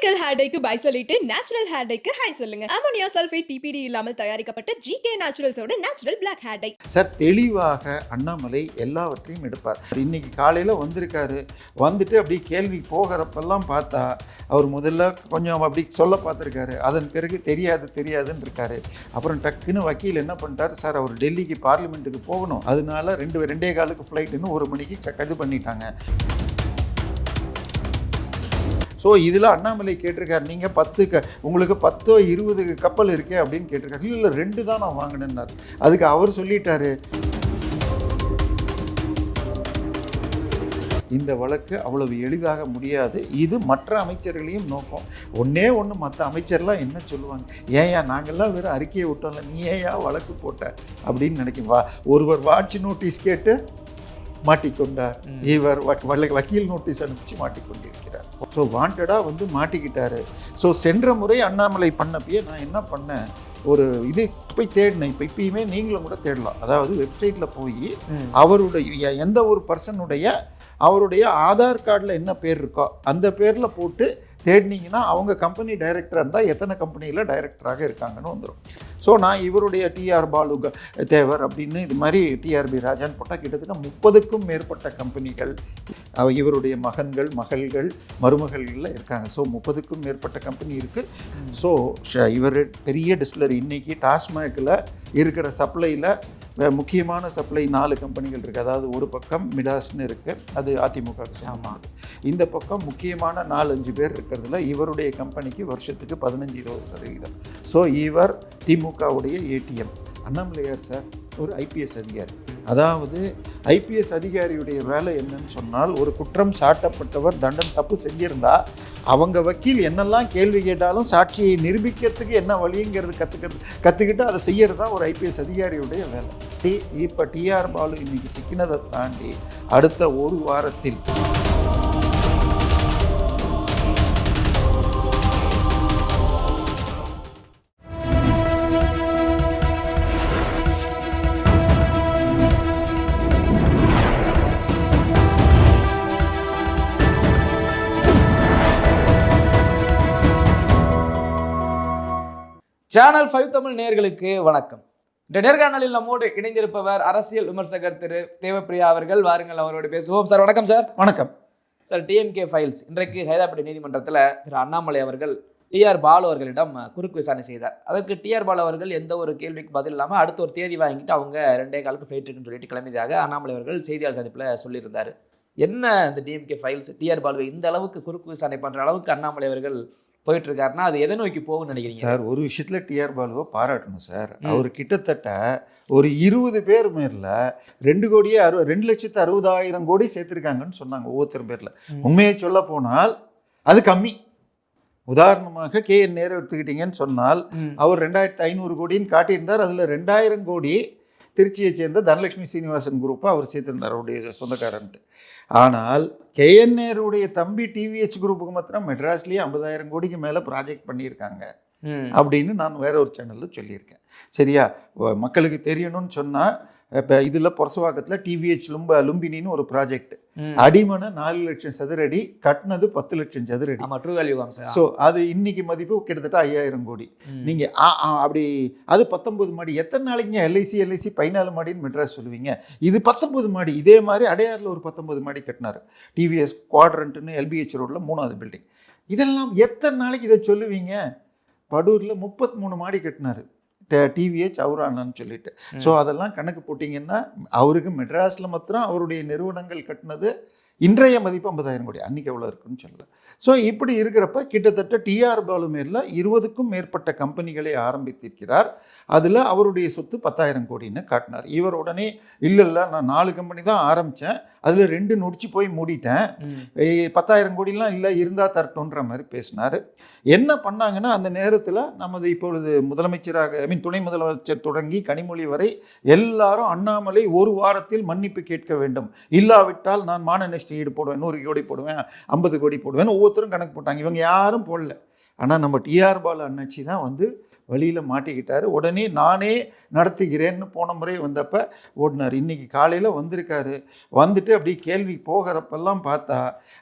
Chemical hair டைக்கு bye சொல்லிட்டு natural hair டைக்கு ஹை சொல்லுங்க. அமோனியா சல்ஃபேட் பிபிடி இல்லாமல் தயாரிக்கப்பட்ட ஜிகே நேச்சுரல்ஸோட natural black hair dye. Sir தெளிவாக அண்ணாமலை எல்லாவற்றையும் எடுப்பார். இன்னைக்கு காலையில் வந்திருக்காரு, வந்துட்டு அப்படி கேள்வி போகிறப்பெல்லாம் பார்த்தா அவர் முதல்ல கொஞ்சம் அப்படி சொல்ல பார்த்துருக்காரு, அதன் பிறகு தெரியாதுன்னு இருக்காரு. அப்புறம் டக்குன்னு வக்கீல் என்ன பண்ணிட்டார், சார் அவர் டெல்லிக்கு பார்லிமெண்ட்டுக்கு போகணும், அதனால 2:15 ஃப்ளைட்டுன்னு 1 மணிக்கு இது பண்ணிட்டாங்க. ஸோ இதில் அண்ணாமலை கேட்டிருக்காரு, நீங்கள் உங்களுக்கு 10-20 கப்பல் இருக்கே அப்படின்னு கேட்டிருக்காரு. இல்லை 2 தான் நான் வாங்கினேன்னார். அதுக்கு அவர் சொல்லிட்டாரு, இந்த வழக்கு அவ்வளவு எளிதாக முடியாது, இது மற்ற அமைச்சர்களையும் நோக்கம். ஒன்று மற்ற அமைச்சர்லாம் என்ன சொல்லுவாங்க, ஏயா நாங்கள்லாம் வெறும் அறிக்கையை விட்டோம்ல, நீ ஏயா வழக்கு போட்ட அப்படின்னு நினைக்கும். ஒருவர் வாட்ச் நோட்டீஸ் கேட்டு மாட்டிக்கொண்டார், இவர் வக்கீல் நோட்டீஸ் அனுப்பிச்சு மாட்டிக்கொண்டிருக்கிறார். ஸோ வாண்டடாக மாட்டிக்கிட்டாரு. ஸோ சென்ற முறை அண்ணாமலை பண்ணப்பயே நான் என்ன பண்ணேன், ஒரு இது போய் தேடினேன். இப்பயுமே நீங்களும் கூட தேடலாம். அதாவது வெப்சைட்டில் போய் அவருடைய எந்த ஒரு பர்சனுடைய அவருடைய ஆதார் கார்டில் என்ன பேர் இருக்கோ அந்த பேரில் போட்டு தேடினீங்கன்னா அவங்க கம்பெனி டைரக்டராக இருந்தால் எத்தனை கம்பெனியில் டைரக்டராக இருக்காங்கன்னு வந்துடும். ஸோ நான் இவருடைய டிஆர் பாலு தேவர் அப்படின்னு இது மாதிரி டிஆர்பி ராஜான்னு போட்டால் கிட்டத்தட்ட 30க்கும் மேற்பட்ட கம்பெனிகள் இவருடைய மகன்கள், மகள்கள், மருமகள்களில் இருக்காங்க. ஸோ 30க்கும் மேற்பட்ட கம்பெனி இருக்குது. ஸோ இவர் பெரிய டிஸ்டிலரி, இன்றைக்கி டாஸ்மாகில் இருக்கிற சப்ளையில் முக்கியமான சப்ளை 4 கம்பெனிகள் இருக்குது. அதாவது ஒரு பக்கம் மிடாஸ்ன்னு இருக்குது, அது அதிமுகவுக்கு சமமானது. இந்த பக்கம் முக்கியமான 4-5 பேர் இருக்கிறதுல இவருடைய கம்பெனிக்கு வருஷத்துக்கு 15-20%. ஸோ இவர் திமுகவுடைய ஏடிஎம். அண்ணாமலையார் சார் ஒரு ஐபிஎஸ் அதிகாரி. அதாவது ஐபிஎஸ் அதிகாரியுடைய வேலை என்னன்னு சொன்னால், ஒரு குற்றம் சாட்டப்பட்டவர் தப்பு செஞ்சிருந்தா அவங்க வக்கீல் என்னெல்லாம் கேள்வி கேட்டாலும் சாட்சியை நிரூபிக்கிறதுக்கு என்ன வழிங்கிறது கற்றுக்கிட்டு அதை செய்கிறது தான் ஒரு ஐபிஎஸ் அதிகாரியுடைய வேலை. இப்போ டிஆர் பாலு இன்னைக்கு சிக்கினதை தாண்டி அடுத்த ஒரு வாரத்தில் சேனல் 5 தமிழ் நேயர்களுக்கு வணக்கம். இந்த நேர்காணலில் நம்மோடு இணைந்திருப்பவர் அரசியல் விமர்சகர் திரு தேவப்பிரியா அவர்கள். வாருங்கள் அவரோடு பேசுவோம். சார் வணக்கம். சார் வணக்கம். சார், டிஎம்கே ஃபைல்ஸ் இன்றைக்கு சைதாப்பேட்டை நீதிமன்றத்தில் திரு அண்ணாமலை அவர்கள் டிஆர் பாலு அவர்களிடம் குறுக்கு விசாரணை செய்தார். அதற்கு டிஆர் பாலு அவர்கள் எந்த ஒரு கேள்விக்கு பதில் இல்லாமல் அடுத்த ஒரு தேதி வாங்கிட்டு அவங்க 2:15 ஃப்ளைட் இருக்குன்னு சொல்லிட்டு கிளம்பியதாக அண்ணாமலை அவர்கள் செய்தியாளர் சந்திப்பில் சொல்லியிருந்தார். என்ன இந்த டிஎம்கே ஃபைல்ஸ் டிஆர் பாலுவை இந்த அளவுக்கு குறுக்கு விசாரணை பண்ணுற அளவுக்கு அண்ணாமலை அவர்கள் போயிட்டு இருக்காருன்னா அது எதை நோக்கி போகும்னு நினைக்கிறீங்க? சார், ஒரு விஷயத்தில் டிஆர் பாலுவை பாராட்டணும் சார். அவர் கிட்டத்தட்ட ஒரு 20 பேர் மேரில் 2,60,000 கோடி சேர்த்துருக்காங்கன்னு சொன்னாங்க ஒவ்வொருத்தர் பேரில். உண்மையை சொல்ல போனால் அது கம்மி. உதாரணமாக KN நேரு எடுத்துக்கிட்டீங்கன்னு சொன்னால் அவர் 2,500 கோடின்னு காட்டியிருந்தார். அதில் 2,000 கோடி திருச்சியை சேர்ந்த தனலட்சுமி சீனிவாசன் குரூப்பை அவர் சேர்த்திருந்தார், அவருடைய சொந்தக்காரன்ட்டு. ஆனால் KN நேருடைய தம்பி டிவிஎச் குரூப்புக்கு மாத்திரம் மெட்ராஸ்லேயே 50,000 கோடிக்கு மேலே ப்ராஜெக்ட் பண்ணியிருக்காங்க அப்படின்னு நான் வேற ஒரு சேனலில் சொல்லியிருக்கேன். சரியா? மக்களுக்கு தெரியணும்னு சொன்னால், இப்போ இதில் பொரசவாக்கத்தில் டிவிஎச் லும்பினின்னு ஒரு ப்ராஜெக்ட். அடிமனை 4 லட்சம் சதுரடி, கட்டினது 10 லட்சம் சதுரடி. ஸோ அது இன்னைக்கு மதிப்பு கிட்டத்தட்ட 5,000 கோடி. நீங்கள் அப்படி அது 19 மாடி. எத்தனை நாளைக்குங்க எல்ஐசி 14 மாடின்னு மெட்ராஸ் சொல்லுவீங்க? இது 19 மாடி. இதே மாதிரி அடையாறில் ஒரு 19 மாடி கட்டினார். டிவிஎஸ் குவாட்ரண்ட்னு LBH ரோடில் 3வது பில்டிங். இதெல்லாம் எத்தனை நாளைக்கு இதை சொல்லுவீங்க? படூரில் 33 மாடி கட்டினார் டிவிஎச் அவுரானான்னு சொல்லிட்டு. ஸோ அதெல்லாம் கணக்கு போட்டிங்கன்னா அவருக்கு மெட்ராஸில் மாத்திரம் அவருடைய நிறுவனங்கள் கட்டினது இன்றைய மதிப்பு 50,000 கோடி. அன்றைக்கி எவ்வளோ இருக்குன்னு சொல்லல. ஸோ இப்படி இருக்கிறப்ப கிட்டத்தட்ட டிஆர் பாலு மேரில் 20க்கும் மேற்பட்ட கம்பெனிகளை ஆரம்பித்திருக்கிறார். அதில் அவருடைய சொத்து 10,000 கோடின்னு காட்டினார். இவர் உடனே இல்லை நான் 4 கம்பெனி தான் ஆரம்பித்தேன், அதில் 2 நொடிச்சு போய் மூடிட்டேன், 10,000 கோடிலாம் இல்லை இருந்தால் தரட்டுன்ற மாதிரி பேசினார். என்ன பண்ணாங்கன்னா, அந்த நேரத்தில் நமது இப்பொழுது முதலமைச்சராக துணை முதலமைச்சர் தொடங்கி கனிமொழி வரை எல்லாரும் அண்ணாமலை ஒரு வாரத்தில் மன்னிப்பு கேட்க வேண்டும், இல்லாவிட்டால் நான் மான நஷ்ட ஈடு போடுவேன், 100 கோடி போடுவேன், 50 கோடி போடுவேன், ஒவ்வொருத்தரும் கணக்கு போட்டாங்க. இவங்க யாரும் போடல. ஆனால் நம்ம டிஆர் பாலு அண்ணாச்சி தான் வழியில் மாட்டிக்கிட்டாரு. உடனே நானே நடத்துகிறேன்னு போன முறை வந்தப்போ ஓடினார். இன்றைக்கி காலையில் வந்திருக்காரு. வந்துட்டு அப்படி கேள்வி போகிறப்பெல்லாம் பார்த்தா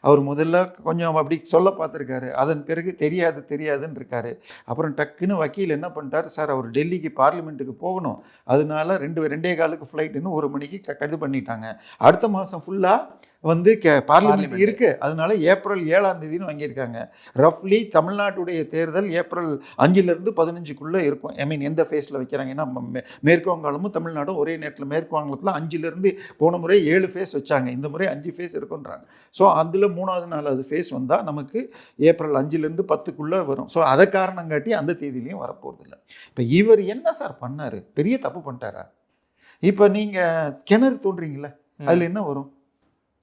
அவர் முதல்ல கொஞ்சம் அப்படி சொல்ல பார்த்துருக்காரு. அதன் பிறகு தெரியாதுன்னு இருக்காரு. அப்புறம் டக்குன்னு வக்கீல் என்ன பண்ணிட்டார், சார் அவர் டெல்லிக்கு பார்லிமெண்ட்டுக்கு போகணும், அதனால 2:15 ஃப்ளைட்டுன்னு 1 மணிக்கு இது பண்ணிட்டாங்க. அடுத்த மாதம் ஃபுல்லாக வந்து பார்லிமெண்ட் இருக்குது, அதனால ஏப்ரல் 7ஆம் தேதின்னு வாங்கியிருக்காங்க. ரஃப்லி தமிழ்நாட்டுடைய தேர்தல் ஏப்ரல் 5லேருந்து 15க்குள்ளே இருக்கும். ஐ மீன் எந்த ஃபேஸில் வைக்கிறாங்க, ஏன்னா மேற்கு வங்காளமும் தமிழ்நாடும் ஒரே நேரத்தில். மேற்கு வங்காளத்தில் 5லேருந்து போன முறை 7 ஃபேஸ் வச்சாங்க, இந்த முறை 5 ஃபேஸ் இருக்குன்றாங்க. ஸோ அதில் 3வது 4வது ஃபேஸ் வந்தால் நமக்கு ஏப்ரல் 5லேருந்து 10க்குள்ளே வரும். ஸோ அதை காரணம் காட்டி அந்த தேதியிலையும் வரப்போகிறதில்ல. இப்போ இவர் என்ன சார் பண்ணார், பெரிய தப்பு பண்ணிட்டாரா? இப்போ நீங்கள் கிணறு தோன்றீங்களே, அதில் என்ன வரும்?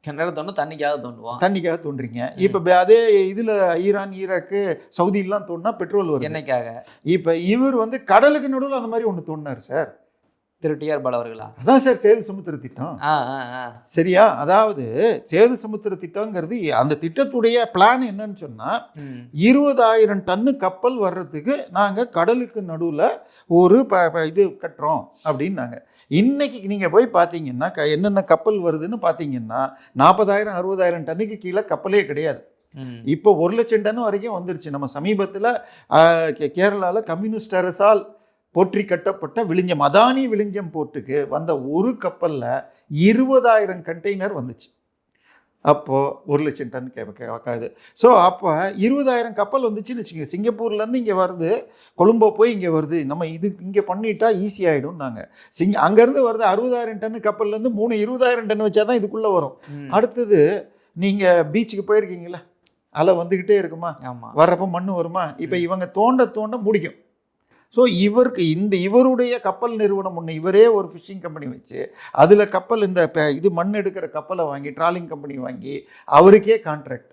கிணறு தோணும், தண்ணிக்காக தோன்றீங்க. இப்போ அதே இதில் ஈரான், ஈராக்கு, சவுதியெல்லாம் தோணுனா பெட்ரோல் வரும், என்னைக்காக. இப்போ இவர் வந்து கடலுக்கு நடுவில் அந்த மாதிரி ஒன்று தோணினார் சார். திரு டிஆர் பாலு அவர்களா? அதான் சார் சேது சமுத்திர திட்டம். சரியா? அதாவது சேது சமுத்திர திட்டங்கிறது அந்த திட்டத்துடைய பிளான் என்னன்னு சொன்னால் 20,000 டன்னு கப்பல் வர்றதுக்கு நாங்கள் கடலுக்கு நடுவில் ஒரு இது கட்டுறோம் அப்படின்னாங்க. இன்னைக்கு நீங்கள் போய் பார்த்தீங்கன்னா என்னென்ன கப்பல் வருதுன்னு பார்த்தீங்கன்னா 40,000 60,000 டன்னுக்கு கீழே கப்பலே கிடையாது. இப்போ 1,00,000 டன் வரைக்கும் வந்துருச்சு. நம்ம சமீபத்தில் கேரளாவில் கம்யூனிஸ்ட் அரசால் போற்றி கட்டப்பட்ட விழிஞ்சம், அதானி விழிஞ்சம் போர்ட்டுக்கு வந்த ஒரு கப்பலில் 20,000 கண்டெய்னர் வந்துச்சு. அப்போது 1,00,000 டன் கேட்காது. ஸோ அப்போ 20,000 கப்பல் வந்துச்சுன்னு வச்சுக்கோங்க. சிங்கப்பூர்லேருந்து இங்கே வருது, கொழும்போ போய் இங்கே வருது, நம்ம இது இங்கே பண்ணிட்டா ஈஸி ஆகிடும். நாங்கள் அங்கேருந்து வருது 60,000 டன்னு கப்பல்லேருந்து 20,000 டன் வச்சா தான் இதுக்குள்ளே வரும். அடுத்தது நீங்கள் பீச்சுக்கு போயிருக்கீங்களா, அலை வந்துக்கிட்டே இருக்குமா, வர்றப்போ மண் வருமா? இப்போ இவங்க தோண்ட முடிக்கும். ஸோ இவருடைய கப்பல் நிறுவனம் ஒன்று, இவரே ஒரு ஃபிஷிங் கம்பெனி வச்சு அதில் கப்பல் இது மண் எடுக்கிற கப்பலை வாங்கி ட்ராலிங் கம்பெனி வாங்கி அவருக்கே கான்ட்ராக்ட்.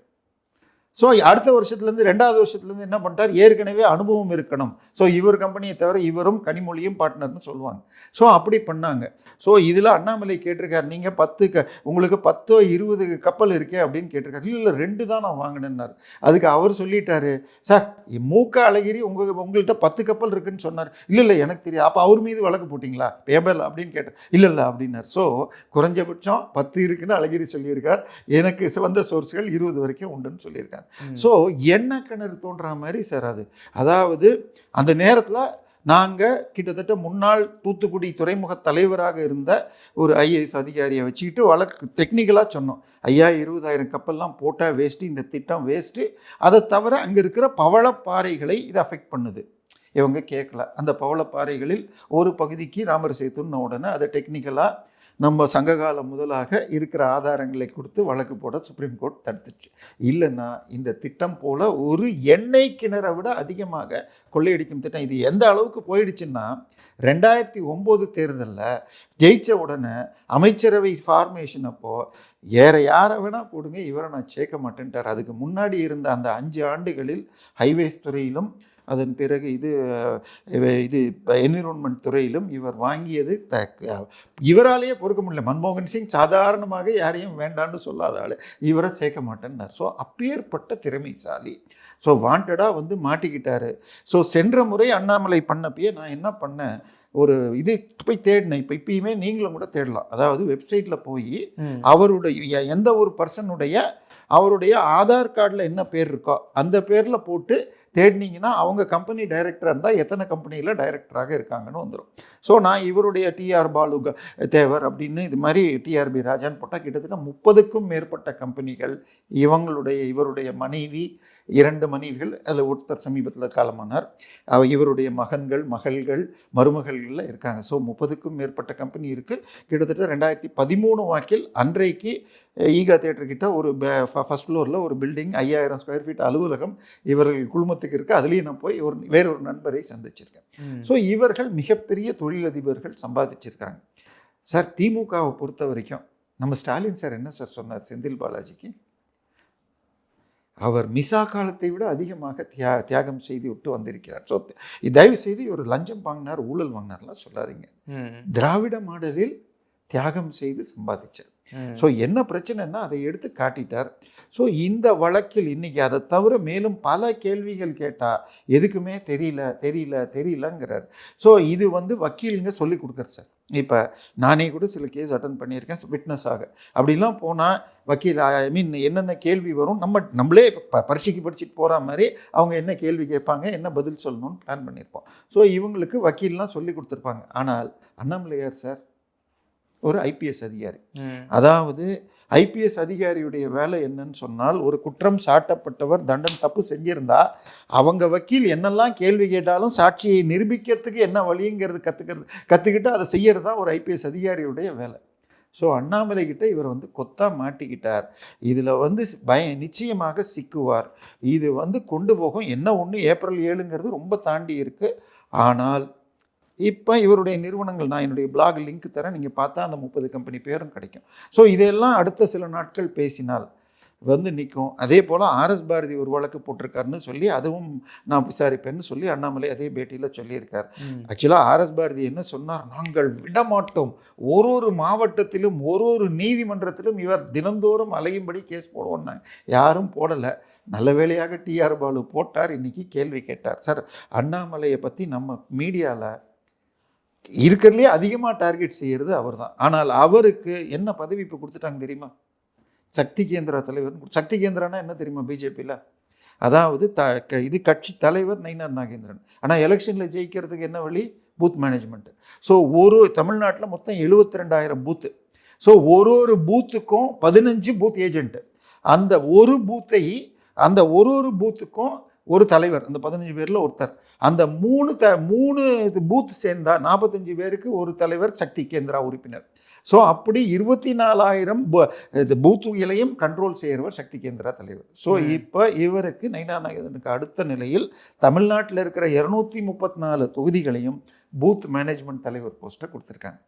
ஸோ அடுத்த வருஷத்துலேருந்து 2வது வருஷத்துலேருந்து என்ன பண்ணிட்டார், ஏற்கனவே அனுபவம் இருக்கணும். ஸோ இவர் கம்பெனியை தவிர இவரும் கனிமொழியும் பார்ட்னர்னு சொல்லுவாங்க. ஸோ அப்படி பண்ணாங்க. ஸோ இதில் அண்ணாமலை கேட்டிருக்காரு, நீங்கள் உங்களுக்கு 10 20 கப்பல் இருக்கே அப்படின்னு கேட்டிருக்காரு. இல்லை 2 தான் நான் வாங்கினேன்னார். அதுக்கு அவர் சொல்லிட்டாரு, சார் மூக்க அழகிரி உங்கள்கிட்ட 10 கப்பல் இருக்குன்னு சொன்னார். இல்லை எனக்கு தெரியாது. அப்போ அவர் மீது வழக்கு போட்டிங்களா பேபல் அப்படின்னு கேட்டார். இல்லை அப்படின்னார். ஸோ குறைஞ்சபட்சம் 10 இருக்குன்னு அழகிரி சொல்லியிருக்கார். எனக்கு வந்த சோர்ஸ்கள் 20 வரைக்கும் உண்டுன்னு சொல்லியிருக்காங்க. ஸோ என்ன கிணறு தோன்ற மாதிரி சார் அது. அதாவது அந்த நேரத்தில் நாங்கள் கிட்டத்தட்ட முன்னாள் தூத்துக்குடி துறைமுக தலைவராக இருந்த ஒரு IAS அதிகாரியை வச்சுக்கிட்டு வழக்கு டெக்னிக்கலாக சொன்னோம், ஐயா 20,000 கப்பல்லாம் போட்டால் வேஸ்ட்டு, இந்த திட்டம் வேஸ்ட்டு. அதை தவிர அங்கே இருக்கிற பவளப்பாறைகளை இது அஃபெக்ட் பண்ணுது. இவங்க கேட்கல. அந்த பவளப்பாறைகளில் ஒரு பகுதிக்கு ராமர் சேத்துன்னு உடனே அதை டெக்னிக்கலாக நம்ம சங்ககாலம் முதலாக இருக்கிற ஆதாரங்களை கொடுத்து வழக்கு போட சுப்ரீம் கோர்ட் தடுத்துச்சு. இல்லைன்னா இந்த திட்டம் போல் ஒரு எண்ணெய் கிணறை விட அதிகமாக கொள்ளையடிக்கும் திட்டம் இது எந்த அளவுக்கு போயிடுச்சுன்னா 2009 தேர்தலில் ஜெயித்த உடனே அமைச்சரவை ஃபார்மேஷன் அப்போது யாரை வேணால் போடுங்க, இவரை நான் சேர்க்க மாட்டேன்ட்டார். அதுக்கு முன்னாடி இருந்த அந்த 5 ஆண்டுகளில் ஹைவேஸ் துறையிலும் அதன் பிறகு இது என்விரான்மெண்ட் துறையிலும் இவர் வாங்கியது இவராலேயே பொறுக்க முடியல. மன்மோகன் சிங் சாதாரணமாக யாரையும் வேண்டான்னு சொல்லாத ஆள், இவரை சேர்க்க மாட்டேன்னார். ஸோ அப்பேற்பட்ட திறமைசாலி. ஸோ வாண்டடாக மாட்டிக்கிட்டாரு. ஸோ சென்ற முறை அண்ணாமலை பண்ணப்பயே நான் என்ன பண்ணேன், ஒரு இது போய் தேடினேன். இப்பயுமே நீங்களும் கூட தேடலாம். அதாவது வெப்சைட்டில் போய் அவருடைய எந்த ஒரு பர்சனுடைய அவருடைய ஆதார் கார்டில் என்ன பேர் இருக்கோ அந்த பேரில் போட்டு தேடினீங்கன்னா அவங்க கம்பெனி டைரக்டராக இருந்தால் எத்தனை கம்பெனியில் டைரக்டராக இருக்காங்கன்னு வந்துடும். ஸோ நான் இவருடைய டிஆர் பாலு தேவர் அப்படின்னு இது மாதிரி டிஆர்பி ராஜான்னு போட்டால் கிட்டத்தட்ட 30க்கும் மேற்பட்ட கம்பெனிகள், இவருடைய மனைவி 2 மனைவிகள், அதில் ஒருத்தர் சமீபத்தில் காலமானார், இவருடைய மகன்கள் மகள்கள் மருமகள்களில் இருக்காங்க. ஸோ 30க்கும் மேற்பட்ட கம்பெனி இருக்குது. கிட்டத்தட்ட 2013 வாக்கில் அன்றைக்கு ஈகா தியேட்டர்கிட்ட ஒரு ஃபர்ஸ்ட் ஃப்ளோரில் ஒரு பில்டிங் 5000 ஸ்கொயர் ஃபீட் அலுவலகம் இவர்கள் குழுமத்துக்கு இருக்குது. அதுலேயும் நான் போய் வேறொரு நண்பரை சந்திச்சிருக்கேன். ஸோ இவர்கள் மிகப்பெரிய தொழிலதிபர்கள் சம்பாதிச்சிருக்காங்க சார். திமுகவை பொறுத்த வரைக்கும் நம்ம ஸ்டாலின் சார் என்ன சார் சொன்னார் செந்தில் பாலாஜிக்கு, அவர் மிசா காலத்தை விட அதிகமாக தியாகம் செய்து விட்டு வந்திருக்கிறார். ஸோ தயவு செய்து ஒரு லஞ்சம் வாங்கினார் ஊழல் வாங்கினார்லாம் சொல்லாதீங்க. திராவிட மாடலில் தியாகம் செய்து சம்பாதிச்சார். ஸோ என்ன பிரச்சனைன்னா அதை எடுத்து காட்டிட்டார். ஸோ இந்த வழக்கில் இன்னைக்கு அதை தவிர மேலும் பல கேள்விகள் கேட்டால் எதுக்குமே தெரியலங்கிறார். ஸோ இது வக்கீலுங்க சொல்லி கொடுக்குறது சார். இப்போ நானே கூட சில கேஸ் அட்டன் பண்ணியிருக்கேன் விட்னஸாக. அப்படிலாம் போனால் வக்கீல் என்னென்ன கேள்வி வரும் நம்மளே பரீட்சைக்கு படிச்சுட்டு போகிற மாதிரி அவங்க என்ன கேள்வி கேட்பாங்க, என்ன பதில் சொல்லணும்னு பிளான் பண்ணியிருப்போம். ஸோ இவங்களுக்கு வக்கீல்லாம் சொல்லி கொடுத்துருப்பாங்க. ஆனால் அண்ணாமலையார் சார் ஒரு ஐபிஎஸ் அதிகாரி. அதாவது ஐபிஎஸ் அதிகாரியுடைய வேலை என்னன்னு சொன்னால், ஒரு குற்றம் சாட்டப்பட்டவர் தப்பு செஞ்சிருந்தா அவங்க வக்கீல் என்னெல்லாம் கேள்வி கேட்டாலும் சாட்சியை நிரூபிக்கிறதுக்கு என்ன வழிங்கிறது கற்றுக்கிட்டு அதை செய்யறதா ஒரு ஐபிஎஸ் அதிகாரியுடைய வேலை. ஸோ அண்ணாமலை கிட்ட இவர் கொத்தா மாட்டிக்கிட்டார். இதில் நிச்சயமாக சிக்குவார். இது கொண்டு போகும். என்ன ஒன்று ஏப்ரல் 7ங்கிறது ரொம்ப தாண்டி இருக்குது. ஆனால் இப்போ இவருடைய நிறுவனங்கள், நான் என்னுடைய பிளாக் லிங்க் தரேன், நீங்கள் பார்த்தா அந்த 30 கம்பெனி பேரும் கிடைக்கும். ஸோ இதெல்லாம் அடுத்த சில நாட்கள் பேசினால் நிற்கும். அதே போல் ஆர்எஸ் பாரதி ஒரு வழக்கு போட்டிருக்காருன்னு சொல்லி அதுவும் நான் விசாரிப்பேன்னு சொல்லி அண்ணாமலை அதே பேட்டியில் சொல்லியிருக்கார். ஆக்சுவலாக ஆர்எஸ் பாரதி என்ன சொன்னார், நாங்கள் விடமாட்டோம், ஒரு மாவட்டத்திலும் ஒரு நீதிமன்றத்திலும் இவர் தினந்தோறும் அலையும்படி கேஸ் போடுவோம்னாங்க. யாரும் போடலை. நல்ல வேளையாக டிஆர் பாலு போட்டார். இன்னைக்கு கேள்வி கேட்டார். சார், அண்ணாமலையை பற்றி நம்ம மீடியாவில் இருக்கிறதுலே அதிகமாக டார்கெட் செய்கிறது அவர் தான். ஆனால் அவருக்கு என்ன பதவி இப்போ கொடுத்துட்டாங்க தெரியுமா? சக்தி கேந்திரா தலைவர். சக்தி கேந்திரானா என்ன தெரியுமா பிஜேபியில்? அதாவது இது கட்சி தலைவர் நயினார் நாகேந்திரன். ஆனால் எலெக்ஷனில் ஜெயிக்கிறதுக்கு என்ன வழி? Booth management. ஸோ தமிழ்நாட்டில் மொத்தம் 72,000 பூத்து. ஸோ ஒரு பூத்துக்கும் 15 பூத் ஏஜென்ட்டு. அந்த ஒரு பூத்துக்கும் ஒரு தலைவர், அந்த 15 பேரில் ஒருத்தர். அந்த மூணு பூத் சேர்ந்தா 45 பேருக்கு ஒரு தலைவர் சக்தி கேந்திரா உறுப்பினர். ஸோ அப்படி 24,000 பூத்துகளையும் கண்ட்ரோல் செய்கிறவர் சக்தி கேந்திரா தலைவர். ஸோ இப்போ இவருக்கு நயினார் நாகேந்திரனுக்கு அடுத்த நிலையில் தமிழ்நாட்டில் இருக்கிற 234 தொகுதிகளையும் பூத் மேனேஜ்மெண்ட் தலைவர் போஸ்ட்டை கொடுத்துருக்காங்க.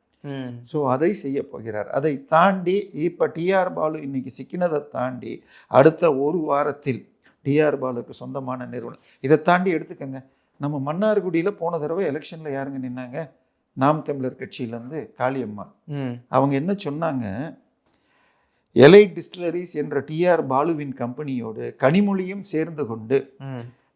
ஸோ அதை செய்ய போகிறார். அதை தாண்டி இப்போ டிஆர் பாலு இன்னைக்கு சிக்கினதை தாண்டி அடுத்த ஒரு வாரத்தில் டிஆர் பாலுக்கு சொந்தமான நிறுவனம், இதை தாண்டி எடுத்துக்கங்க. நம்ம மன்னார்குடியில் போன தடவை எலெக்ஷனில் யாருங்க நின்னாங்க? நாம் தமிழர் கட்சியிலேருந்து காளியம்மாள். அவங்க என்ன சொன்னாங்க, எலைட் டிஸ்டிலரிஸ் என்ற டிஆர் பாலுவின் கம்பெனியோடு கனிமொழியும் சேர்ந்து கொண்டு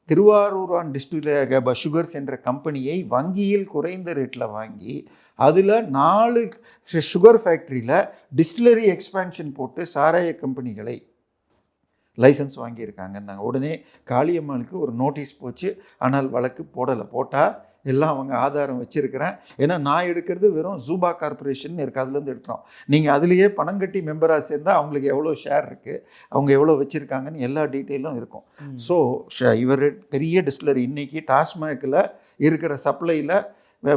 திருவாரூரான் டிஸ்டிலரி சுகர்ஸ் என்ற கம்பெனியை வங்கியில் குறைந்த ரேட்டில் வாங்கி அதில் 4 சுகர் ஃபேக்ட்ரியில் டிஸ்டிலரி எக்ஸ்பேன்ஷன் போட்டு சாராய கம்பெனிகளை லைசன்ஸ் வாங்கியிருக்காங்கன்னாங்க. உடனே காளியம்மாளுக்கு ஒரு நோட்டீஸ் போச்சு. ஆனால் வழக்கு போட்டால் எல்லாம் அவங்க ஆதாரம் வச்சுருக்கிறேன். ஏன்னா நான் எடுக்கிறது வெறும் ஜூபா கார்பரேஷன் இருக்குது, அதுலேருந்து எடுக்கிறோம். நீங்கள் அதுலேயே பணம் கட்டி மெம்பராக சேர்ந்தால் அவங்களுக்கு எவ்வளோ ஷேர் இருக்குது, அவங்க எவ்வளோ வச்சுருக்காங்கன்னு எல்லா டீட்டெயிலும் இருக்கும். ஸோ இவர் பெரிய டிஸ்டிலரி. இன்றைக்கி டாஸ்மாகில் இருக்கிற சப்ளையில்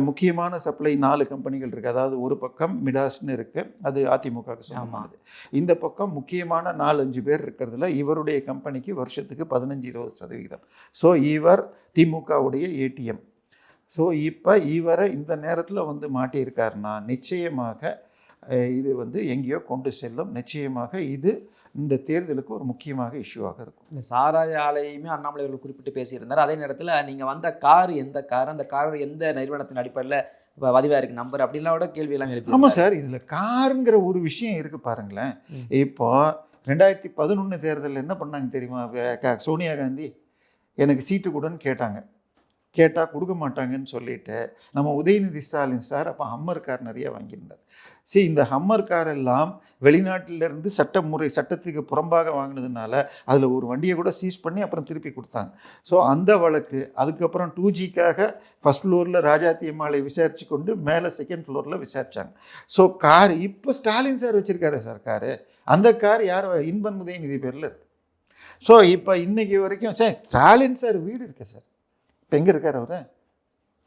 முக்கியமான சப்ளை 4 கம்பெனிகள் இருக்குது. அதாவது ஒரு பக்கம் மிடாஸ்ன்னு இருக்குது, அது அதிமுகவுக்கு சொந்தமானது. இந்த பக்கம் முக்கியமான 4-5 பேர் இருக்கிறதுல இவருடைய கம்பெனிக்கு வருஷத்துக்கு 15-20%. ஸோ இவர் திமுகவுடைய ஏடிஎம். ஸோ இப்போ இவரை இந்த நேரத்தில் மாட்டியிருக்காருன்னா நிச்சயமாக இது எங்கேயோ கொண்டு செல்லும். நிச்சயமாக இது இந்த தேர்தலுக்கு ஒரு முக்கியமாக இஷ்யூவாக இருக்கும். இந்த சாராய ஆலையுமே அண்ணாமலை அவர்கள் குறிப்பிட்டு பேசியிருந்தார். அதே நேரத்தில் நீங்கள் வந்த கார் எந்த கார், அந்த கார் எந்த நிறுவனத்தின் அடிப்படையில் இப்போ பதிவாக இருக்குது நம்பர் அப்படின்லாம் கூட கேள்வியெல்லாம் எழுப்பி. ஆமாம் சார், இதில் காருங்கிற ஒரு விஷயம் இருக்குது பாருங்களேன். இப்போ 2011 தேர்தலில் என்ன பண்ணாங்க தெரியுமா? சோனியா காந்தி எனக்கு சீட்டு கூடன்னு கேட்டால் கொடுக்க மாட்டாங்கன்னு சொல்லிட்டு நம்ம உதயநிதி ஸ்டாலின் சார் அப்போ ஹம்மர் கார் நிறைய வாங்கியிருந்தார். இந்த ஹம்மர் கார் எல்லாம் வெளிநாட்டிலேருந்து சட்டத்துக்கு புறம்பாக வாங்கினதுனால அதில் ஒரு வண்டியை கூட சீஸ் பண்ணி அப்புறம் திருப்பி கொடுத்தாங்க. ஸோ அந்த வழக்கு அதுக்கப்புறம் 2Gக்காக ஃபஸ்ட் ஃப்ளோரில் ராஜாத்தி அம்மாளை விசாரித்து கொண்டு மேலே செகண்ட் ஃப்ளோரில் விசாரித்தாங்க. ஸோ கார் இப்போ ஸ்டாலின் சார் வச்சுருக்காரு சார் காரு. அந்த கார் யார்? இன்பன் உதயநிதி பேரில் இருக்குது. ஸோ இப்போ இன்றைக்கி வரைக்கும் சார் ஸ்டாலின் சார் வீடு இருக்குது சார். இப்போ எங்கே இருக்கார் அவர்?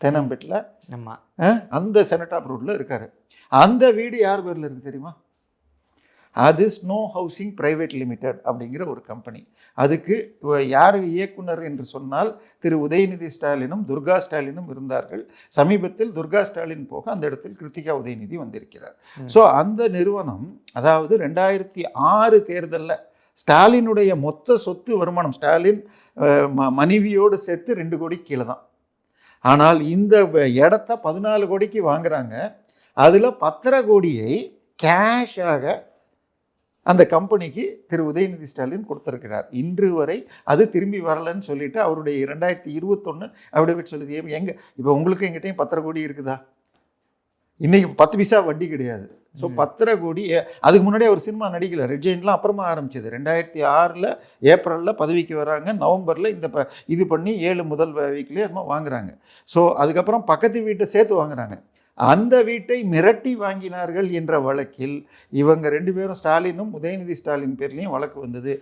தேனாம்பேட்டில். ஆமாம், அந்த செனட்டாப் ரோட்டில் இருக்கார். அந்த வீடு யார் பேரில் இருக்குது தெரியுமா? அது ஸ்னோ ஹவுசிங் பிரைவேட் லிமிடெட் அப்படிங்கிற ஒரு கம்பெனி. அதுக்கு யார் இயக்குனர் என்று சொன்னால் திரு உதயநிதி ஸ்டாலினும் துர்கா ஸ்டாலினும் இருந்தார்கள். சமீபத்தில் துர்கா ஸ்டாலின் போக அந்த இடத்தில் கிருத்திகா உதயநிதி வந்திருக்கிறார். ஸோ அந்த நிறுவனம், அதாவது 2006 தேர்தலில் ஸ்டாலினுடைய மொத்த சொத்து வருமானம் ஸ்டாலின் மனைவியோடு சேர்த்து 2 கோடி கீழே தான். ஆனால் இந்த இடத்த 14 கோடிக்கு வாங்குறாங்க. அதில் 10.5 கோடியை கேஷாக அந்த கம்பெனிக்கு திரு உதயநிதி ஸ்டாலின் கொடுத்துருக்கிறார். இன்று வரை அது திரும்பி வரலன்னு சொல்லிட்டு அவருடைய 2021 அஃபிடவிட் சொல்லுது. எங்க இப்போ உங்களுக்கு எங்கிட்டையும் 10 கோடி இருக்குதா? இன்னைக்கு 10 பைசா வட்டி கிடையாது. ஸோ 10 கோடி. அதுக்கு முன்னாடியே ஒரு சினிமா நடிக்கல. ரெட் ஜெயின்ட்லாம் அப்புறமா ஆரம்பிச்சது. 2006 ஏப்ரலில் பதவிக்கு வராங்க. நவம்பரில் இது பண்ணி 7 முதல் வீக்லேயே வாங்குறாங்க. ஸோ அதுக்கப்புறம் பக்கத்து வீட்டை சேர்த்து வாங்குறாங்க. அந்த வீட்டை மிரட்டி வாங்கினார்கள் என்ற வழக்கில் இவங்க 2 பேரும் ஸ்டாலினும் உதயநிதி ஸ்டாலின் பேர்லேயும் வழக்கு வந்தது.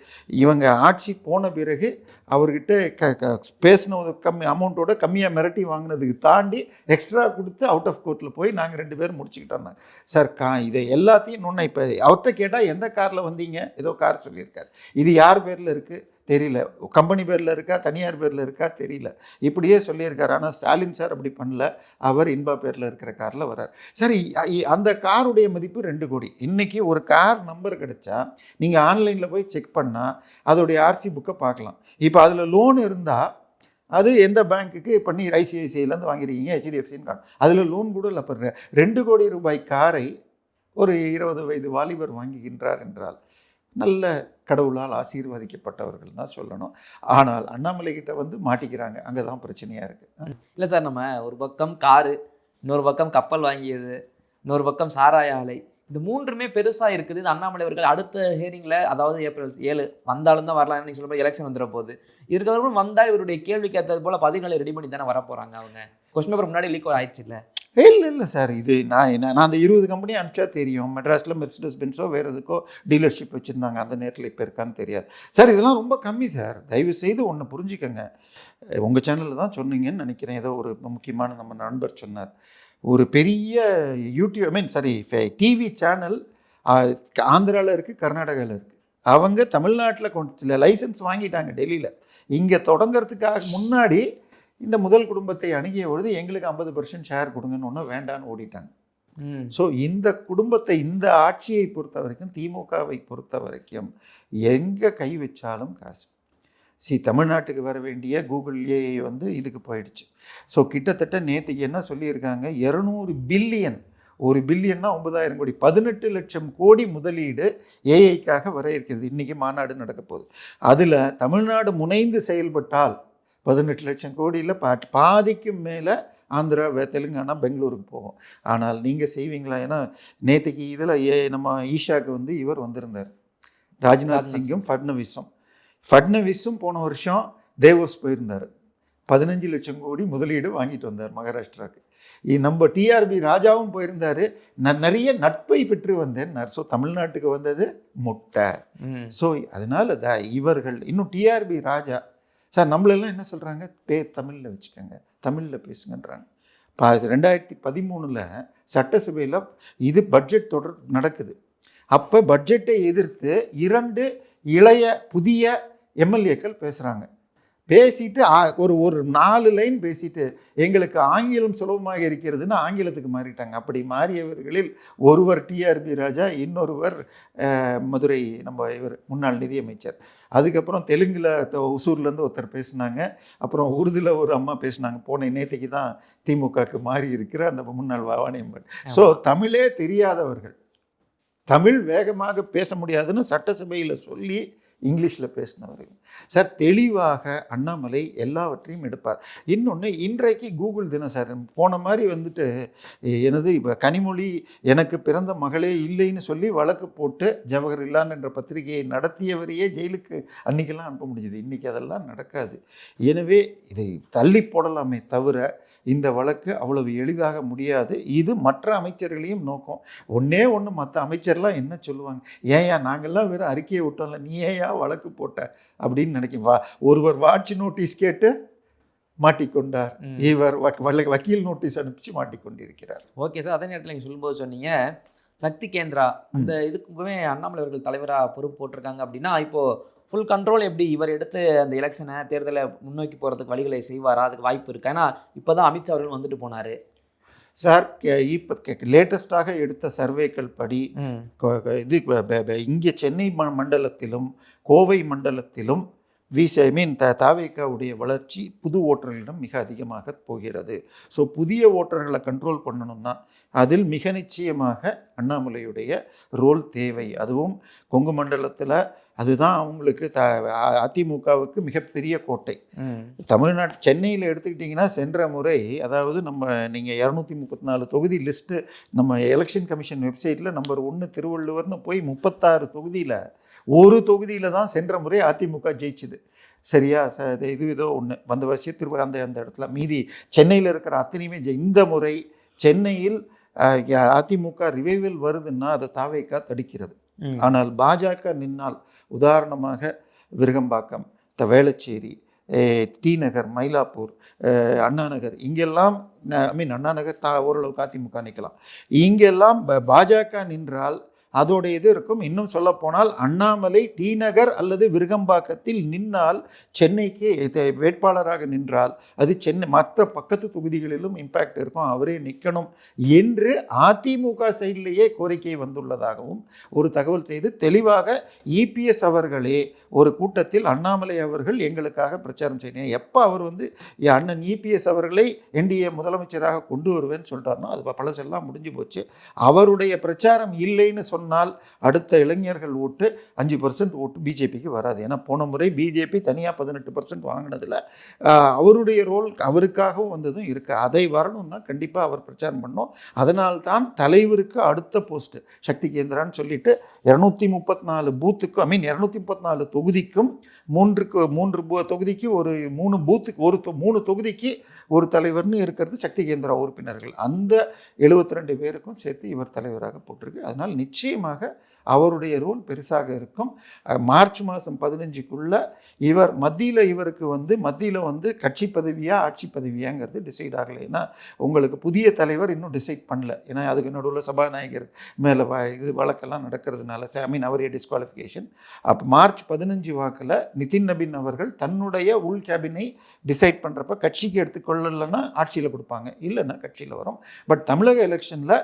இவங்க ஆட்சி போன பிறகு அவர்கிட்ட பேசினது கம்மி அமௌண்ட்டோட கம்மியாக மிரட்டி வாங்கினதுக்கு தாண்டி எக்ஸ்ட்ரா கொடுத்து அவுட் ஆஃப் கோர்ட்டில் போய் நாங்கள் 2 பேரும் முடிச்சுக்கிட்டோம். சார் இதை எல்லாத்தையும் இன்னொன்று இப்போ அவர்கிட்ட கேட்டால் எந்த காரில் வந்தீங்க, ஏதோ கார் சொல்லியிருக்காரு. இது யார் பேரில் இருக்குது தெரியல, கம்பெனி பேரில் இருக்கா தனியார் பேரில் இருக்கா தெரியல, இப்படியே சொல்லியிருக்காரு. ஆனால் ஸ்டாலின் சார் அப்படி பண்ணல, அவர் இன்பா பேரில் இருக்கிற காரில் வர்றார். சரி, அந்த காருடைய மதிப்பு 2 கோடி. இன்றைக்கி ஒரு கார் நம்பர் கிடைச்சா நீங்கள் ஆன்லைனில் போய் செக் பண்ணால் அதோடைய ஆர்சி புக்கை பார்க்கலாம். இப்போ அதில் லோன் இருந்தால் அது எந்த பேங்க்குக்கு பண்ணி ஐசிஐசிஐலேருந்து வாங்கிருக்கீங்க, ஹெச்டிஎஃப்சின்னு காணும். அதில் லோன் கூட இல்லை. 2 கோடி ரூபாய் காரை ஒரு 20 வயது வாலிபர் வாங்குகின்றார் என்றால் நல்ல கடவுளால் ஆசீர்வதிக்கப்பட்டவர்கள் தான் சொல்லணும். ஆனால் அண்ணாமலை கிட்ட மாட்டிக்கிறாங்க. அங்கே தான் பிரச்சனையாக இருக்குது. இல்லை சார், நம்ம ஒரு பக்கம் காரு, இன்னொரு பக்கம் கப்பல் வாங்கியது, இன்னொரு பக்கம் சாராய ஆலை, இந்த 3மே பெருசாக இருக்குது. இது அண்ணாமலை அவர்கள் அடுத்த ஹியரிங்கில், அதாவது ஏப்ரல் 7 வந்தாலும் தான் வரலாம்னு நீங்கள் சொல்லும்போது எலெக்ஷன் வந்துட போகுது. இதுக்கப்புறம் வந்தால் இவருடைய கேள்விக்கு ஏற்றது போல் பதில்களை ரெடி பண்ணி தானே வரப்போகிறாங்க. அவங்க கொஸ்டின் பேப்பர் முன்னாடி லீக் ஆயிடுச்சு. இல்லை சார், இது நான் அந்த 20 கம்பெனி அனுப்பிச்சா தெரியும். மெட்ராஸில் மெர்சிடஸ் பென்ஸோ வேறு எதுக்கோ டீலர்ஷிப் வச்சுருந்தாங்க. அந்த நேரத்தில் இப்போ இருக்கான்னு தெரியாது சார். இதெல்லாம் ரொம்ப கம்மி சார். தயவு செய்து ஒன்று புரிஞ்சுக்கங்க. உங்கள் சேனலில் தான் சொன்னீங்கன்னு நினைக்கிறேன். ஏதோ ஒரு முக்கியமான நம்ம நண்பர் சொன்னார். ஒரு பெரிய டிவி சேனல் ஆந்திராவில் இருக்குது, கர்நாடகாவில் இருக்குது. அவங்க தமிழ்நாட்டில் லைசன்ஸ் வாங்கிட்டாங்க டெல்லியில். இங்கே தொடங்கிறதுக்காக முன்னாடி இந்த முதல் குடும்பத்தை அணுகிய பொழுது எங்களுக்கு 50% ஷேர் கொடுங்கன்னு ஒன்று வேண்டான்னு ஓடிட்டாங்க. ஸோ இந்த குடும்பத்தை, இந்த ஆட்சியை பொறுத்த வரைக்கும், திமுகவை பொறுத்த வரைக்கும் எங்கே கை வச்சாலும் காசு. தமிழ்நாட்டுக்கு வர வேண்டிய கூகுள் ஏஐ இதுக்கு போயிடுச்சு. ஸோ கிட்டத்தட்ட நேற்றுக்கு என்ன சொல்லியிருக்காங்க, 200 பில்லியன், 1 பில்லியன்னா 9,000 கோடி, 18 லட்சம் கோடி முதலீடு ஏஐக்காக வர இருக்கிறது. இன்றைக்கி மாநாடு நடக்க போகுது. அதில் தமிழ்நாடு முனைந்து செயல்பட்டால் 18 லட்சம் கோடியில் பாதிக்கும் மேலே ஆந்திரா, தெலுங்கானா, பெங்களூருக்கு போகும். ஆனால் நீங்கள் செய்வீங்களா? ஏன்னா நேற்றுக்கு இதில் நம்ம ஈஷாவுக்கு இவர் வந்திருந்தார், ராஜ்நாத் சிங்கும் ஃபட்னவிஸும் போன வருஷம் தேவோஸ் போயிருந்தார். 15 லட்சம் கோடி முதலீடு வாங்கிட்டு வந்தார் மகாராஷ்டிராவுக்கு. நம்ம டிஆர்பி ராஜாவும் போயிருந்தார், நிறைய நட்பை பெற்று வந்தேன்னார். ஸோ தமிழ்நாட்டுக்கு வந்தது முட்டை. ஸோ அதனால் இவர்கள் இன்னும் டிஆர்பி ராஜா சார் நம்மளெல்லாம் என்ன சொல்கிறாங்க, பேர் தமிழில் வச்சுக்கோங்க, தமிழில் பேசுங்கன்றாங்க. 2013 சட்டசபையில் இது பட்ஜெட் தொடர் நடக்குது. அப்போ பட்ஜெட்டை எதிர்த்து 2 இளைய புதிய எம்எல்ஏக்கள் பேசுகிறாங்க. பேசிட்டு ஒரு 4 லைன் பேசிட்டு எங்களுக்கு ஆங்கிலம் சுலபமாக இருக்கிறதுன்னு ஆங்கிலத்துக்கு மாறிட்டாங்க. அப்படி மாறியவர்களில் ஒருவர் டிஆர்பி ராஜா, இன்னொருவர் மதுரை இவர் முன்னாள் நிதியமைச்சர். அதுக்கப்புறம் தெலுங்கில் ஒசூர்லேருந்து ஒருத்தர் பேசினாங்க. அப்புறம் உருதுல ஒரு அம்மா பேசினாங்க. போன நேற்றுக்கு தான் திமுகவுக்கு மாறி இருக்கிற அந்த முன்னாள் வாணியம்பன். ஸோ தமிழே தெரியாதவர்கள், தமிழ் வேகமாக பேச முடியாதுன்னு சட்டசபையில் சொல்லி இங்கிலீஷில் பேசினவர்கள். சார் தெளிவாக அண்ணாமலை எல்லாவற்றையும் எடுப்பார். இன்னொன்று, இன்றைக்கு கூகுள் தினம் சார். போன மாதிரி எனது இப்போ கனிமொழி எனக்கு பிறந்த மகளே இல்லைன்னு சொல்லி வழக்கு போட்டு ஜவஹர்லால் என்ற பத்திரிகையை நடத்தியவரையே ஜெயிலுக்கு அன்றைக்கெல்லாம் அனுப்ப முடியுது. இன்றைக்கி அதெல்லாம் நடக்காது. எனவே இதை தள்ளி போடலாமே தவிர இந்த வழக்கு அவ்வளவு எளிதாக முடியாது. இது மற்ற அமைச்சர்களையும் நோக்கம். ஒன்று மற்ற அமைச்சர்லாம் என்ன சொல்லுவாங்க, ஏயா நாங்கள்லாம் வெறும் அறிக்கையை விட்டோம்ல, நீ ஏயா வழக்கு போட்ட அப்படின்னு நினைக்கும். ஒருவர் வாட்ச் நோட்டீஸ் கேட்டு மாட்டிக்கொண்டார், இவர் வக்கீல் நோட்டீஸ் அனுப்பிச்சு மாட்டிக்கொண்டிருக்கிறார். ஓகே சார், அதே நேரத்தில் நீங்கள் சொல்லும்போது சொன்னீங்க சக்தி கேந்திரா அந்த இதுக்குமே அண்ணாமலை அவர்கள் தலைவராக பொறுப்பு போட்டிருக்காங்க அப்படின்னா, இப்போது ஃபுல் கண்ட்ரோல் எப்படி இவர் எடுத்து அந்த எலெக்ஷனை, தேர்தலை முன்னோக்கி போகிறதுக்கு வழிகளை செய்வாரா? அதுக்கு வாய்ப்பு இருக்குது. ஏன்னா இப்போ தான் அமித்ஷா அவர்கள் வந்துட்டு போனார் சார். இப்போ லேட்டஸ்டாக எடுத்த சர்வேக்கள் படி இங்கே சென்னை மண்டலத்திலும் கோவை மண்டலத்திலும் ஐ மீன் தாவேக்காவுடைய வளர்ச்சி புது ஓட்டர்களிடம் மிக அதிகமாக போகிறது. ஸோ புதிய ஓட்டர்களை கண்ட்ரோல் பண்ணணும்னா அதில் மிக நிச்சயமாக அண்ணாமலையுடைய ரோல் தேவை. அதுவும் கொங்கு மண்டலத்தில் அதுதான் அவங்களுக்கு அதிமுகவுக்கு மிகப்பெரிய கோட்டை. தமிழ்நாடு சென்னையில் எடுத்துக்கிட்டிங்கன்னா சென்ற முறை, அதாவது நீங்கள் 234 தொகுதி லிஸ்ட்டு நம்ம எலெக்ஷன் கமிஷன் வெப்சைட்டில் நம்பர் 1 திருவள்ளுவர்னு போய் 36 தொகுதியில் ஒரு தொகுதியில் தான் சென்ற முறை அதிமுக ஜெயிச்சுது. சரியா? ஏதோ ஒன்று வந்த வருஷம் அந்த இடத்துல மீதி சென்னையில் இருக்கிற அத்தனையுமே இந்த முறை சென்னையில் அதிமுக ரிவைவல் வருதுன்னா அதை தாவேக்கா தடுக்கிறது. ஆனால் பாஜக நின்னால், உதாரணமாக விருகம்பாக்கம், வேளச்சேரி, டி நகர், மயிலாப்பூர், அண்ணா நகர், இங்கெல்லாம் அண்ணா நகர் ஓரளவுக்கு அதிமுக நிற்கலாம். இங்கெல்லாம் பாஜக நின்றால் அதோட இது இருக்கும். இன்னும் சொல்ல போனால் அண்ணாமலை டி நகர் அல்லது விருகம்பாக்கத்தில் நின்னால், சென்னைக்கு வேட்பாளராக நின்றால் அது சென்னை மற்ற பக்கத்து தொகுதிகளிலும் இம்பேக்ட் இருக்கும். அவரே நிற்கணும் என்று அதிமுக சைட்லேயே கோரிக்கை வந்துள்ளதாகவும் ஒரு தகவல் செய்து தெளிவாக இபிஎஸ் அவர்களே ஒரு கூட்டத்தில் அண்ணாமலை அவர்கள் எங்களுக்காக பிரச்சாரம் செய்யணும். எப்போ அவர் அண்ணன் இபிஎஸ் அவர்களை என்டிஏ முதலமைச்சராக கொண்டு வருவேன்னு சொல்லிட்டாருன்னா அது பழசெல்லாம் முடிஞ்சு போச்சு. அவருடைய பிரச்சாரம் இல்லைன்னு சொன்னால் அடுத்த இளைஞர்கள் ஓட்டு 5% ஓட்டு பிஜேபிக்கு வராது. ஏன்னா போன முறை பிஜேபி தனியாக 18% வாங்கினதில் அவருடைய ரோல் அவருக்காகவும் வந்ததும் இருக்குது. அதை வரணும்னா கண்டிப்பாக அவர் பிரச்சாரம் பண்ணோம். அதனால்தான் தலைவருக்கு அடுத்த போஸ்ட்டு சக்தி கேந்திரான்னு சொல்லிட்டு 234 பூத்துக்கும் 234 தொகுதிக்கும் 3 தொகுதிக்கு ஒரு 3 பூத்துக்கு 3 தொகுதிக்கு ஒரு தலைவர்னு இருக்கிறது சக்தி கேந்திரா உறுப்பினர்கள். அந்த 72 பேருக்கும் சேர்த்து இவர் தலைவராக போட்டிருக்கு. அதனால் நிச்சயமாக அவருடைய ரோல் பெருசாக இருக்கும். மார்ச் மாதம் 15க்குள்ள இவர் மத்தியில் கட்சி பதவியா ஆட்சி பதவியாங்கிறது டிசைட் ஆகலை. ஏன்னா உங்களுக்கு புதிய தலைவர் இன்னும் டிசைட் பண்ணல. ஏன்னா அதுக்கு நடுவில் சபாநாயகர் மேலே இது வழக்கெல்லாம் நடக்கிறதுனால அவரே டிஸ்குவாலிஃபிகேஷன். அப்போ மார்ச் 15 வாக்கில் நிதின் நபின் அவர்கள் தன்னுடைய உள் கேபினை டிசைட் பண்ணுறப்ப கட்சிக்கு எடுத்துக்கொள்ளலைன்னா ஆட்சியில் கொடுப்பாங்க, இல்லைன்னா கட்சியில் வரும். பட் தமிழக எலெக்ஷனில்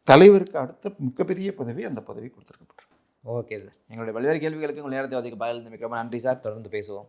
தலைவருக்கு அடுத்த மிகப்பெரிய பதவி அந்த பதவி கொடுத்துருக்கப்பட்டிருக்கு. ஓகே சார், எங்களுடைய பல்வேறு கேள்விகளுக்கு உங்கள் நேரத்தை அதிக பதில் மிக நன்றி சார். தொடர்ந்து பேசுவோம்.